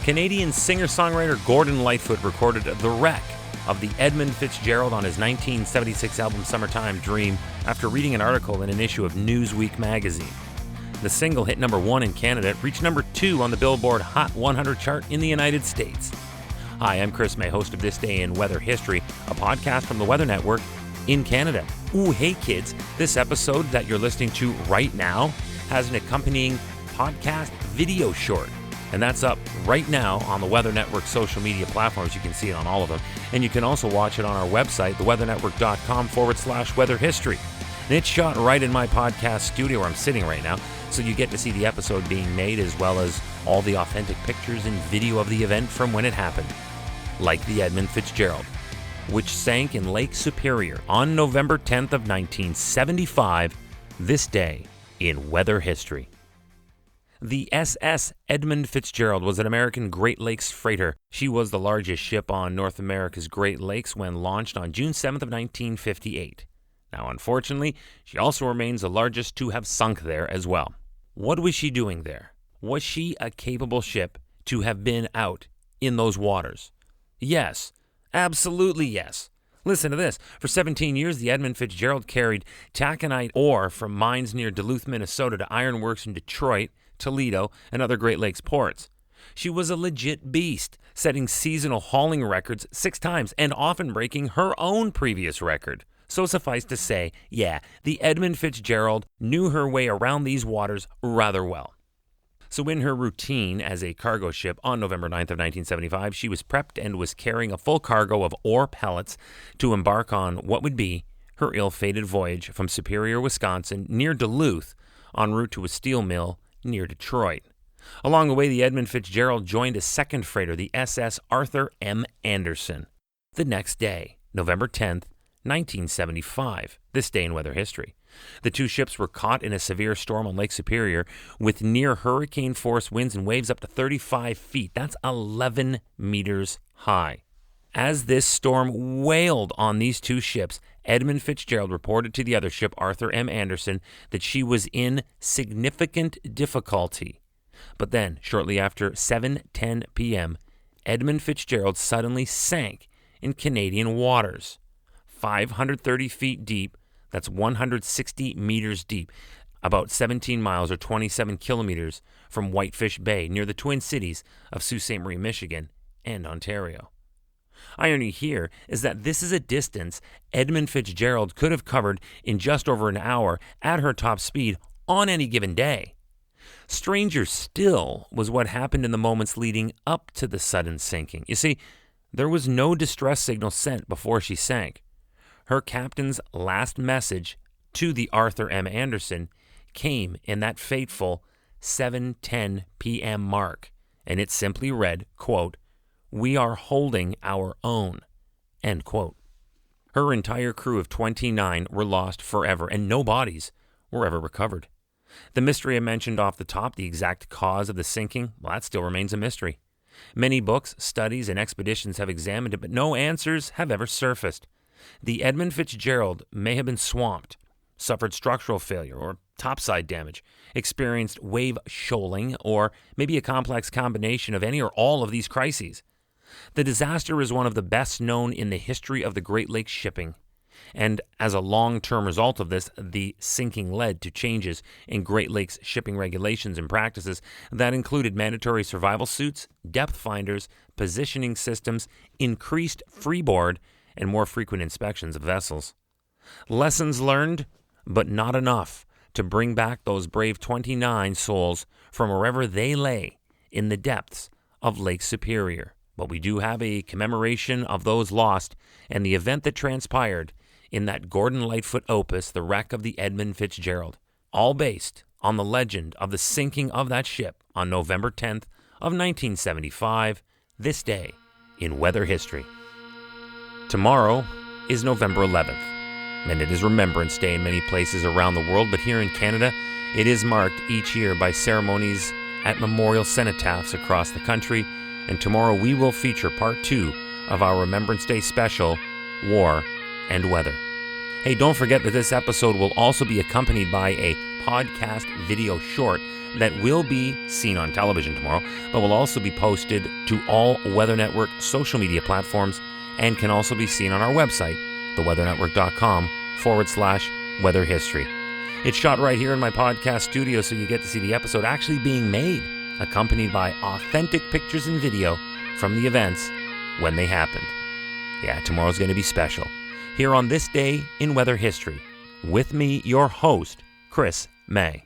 Canadian singer-songwriter Gordon Lightfoot recorded The Wreck of the Edmund Fitzgerald on his 1976 album Summertime Dream after reading an article in an issue of Newsweek magazine. The single hit number 1 in Canada, reached number 2 on the Billboard Hot 100 chart in the United States. Hi, I'm Chris May, host of This Day in Weather History, a podcast from the Weather Network in Canada. Ooh, hey kids, this episode that you're listening to right now has an accompanying podcast video short. And that's up right now on the Weather Network social media platforms. You can see it on all of them. And you can also watch it on our website, theweathernetwork.com/weather history. And it's shot right in my podcast studio where I'm sitting right now. So you get to see the episode being made as well as all the authentic pictures and video of the event from when it happened. Like the Edmund Fitzgerald, which sank in Lake Superior on November 10th of 1975, this day in weather history. The SS Edmund Fitzgerald was an American Great Lakes freighter. She was the largest ship on North America's Great Lakes when launched on June 7th of 1958. Now, unfortunately, she also remains the largest to have sunk there as well. What was she doing there? Was she a capable ship to have been out in those waters? Yes, absolutely yes. Listen to this. For 17 years, the Edmund Fitzgerald carried taconite ore from mines near Duluth, Minnesota to ironworks in Detroit, Toledo, and other Great Lakes ports. She was a legit beast, setting seasonal hauling records 6 times and often breaking her own previous record. So suffice to say, yeah, the Edmund Fitzgerald knew her way around these waters rather well. So in her routine as a cargo ship on November 9th of 1975, she was prepped and was carrying a full cargo of ore pellets to embark on what would be her ill-fated voyage from Superior, Wisconsin, near Duluth, en route to a steel mill near Detroit. Along the way, the Edmund Fitzgerald joined a second freighter, the SS Arthur M. Anderson. The next day, November 10th, 1975, this day in weather history. The two ships were caught in a severe storm on Lake Superior with near hurricane force winds and waves up to 35 feet. That's 11 meters high. As this storm wailed on these two ships, Edmund Fitzgerald reported to the other ship, Arthur M. Anderson, that she was in significant difficulty. But then, shortly after 7:10 p.m., Edmund Fitzgerald suddenly sank in Canadian waters. 530 feet deep, that's 160 meters deep, about 17 miles or 27 kilometers from Whitefish Bay, near the Twin Cities of Sault Ste. Marie, Michigan, and Ontario. Irony here is that this is a distance Edmund Fitzgerald could have covered in just over an hour at her top speed on any given day. Stranger still was what happened in the moments leading up to the sudden sinking. You see, there was no distress signal sent before she sank. Her captain's last message to the Arthur M. Anderson came in that fateful 7:10 p.m. mark, and it simply read, quote, "We are holding our own," end quote. Her entire crew of 29 were lost forever, and no bodies were ever recovered. The mystery I mentioned off the top, the exact cause of the sinking, well, that still remains a mystery. Many books, studies, and expeditions have examined it, but no answers have ever surfaced. The Edmund Fitzgerald may have been swamped, suffered structural failure or topside damage, experienced wave shoaling, or maybe a complex combination of any or all of these crises. The disaster is one of the best known in the history of the Great Lakes shipping, and as a long-term result of this, the sinking led to changes in Great Lakes shipping regulations and practices that included mandatory survival suits, depth finders, positioning systems, increased freeboard, and more frequent inspections of vessels. Lessons learned, but not enough to bring back those brave 29 souls from wherever they lay in the depths of Lake Superior. But we do have a commemoration of those lost and the event that transpired in that Gordon Lightfoot opus, The Wreck of the Edmund Fitzgerald, all based on the legend of the sinking of that ship on November 10th of 1975, this day in weather history. Tomorrow is November 11th, and it is Remembrance Day in many places around the world, but here in Canada, it is marked each year by ceremonies at memorial cenotaphs across the country, and tomorrow we will feature part 2 of our Remembrance Day special, War and Weather. Hey, don't forget that this episode will also be accompanied by a podcast video short that will be seen on television tomorrow, but will also be posted to all Weather Network social media platforms and can also be seen on our website, theweathernetwork.com/weather history. It's shot right here in my podcast studio, so you get to see the episode actually being made, accompanied by authentic pictures and video from the events when they happened. Yeah, tomorrow's going to be special. Here on This Day in Weather History, with me, your host, Chris May.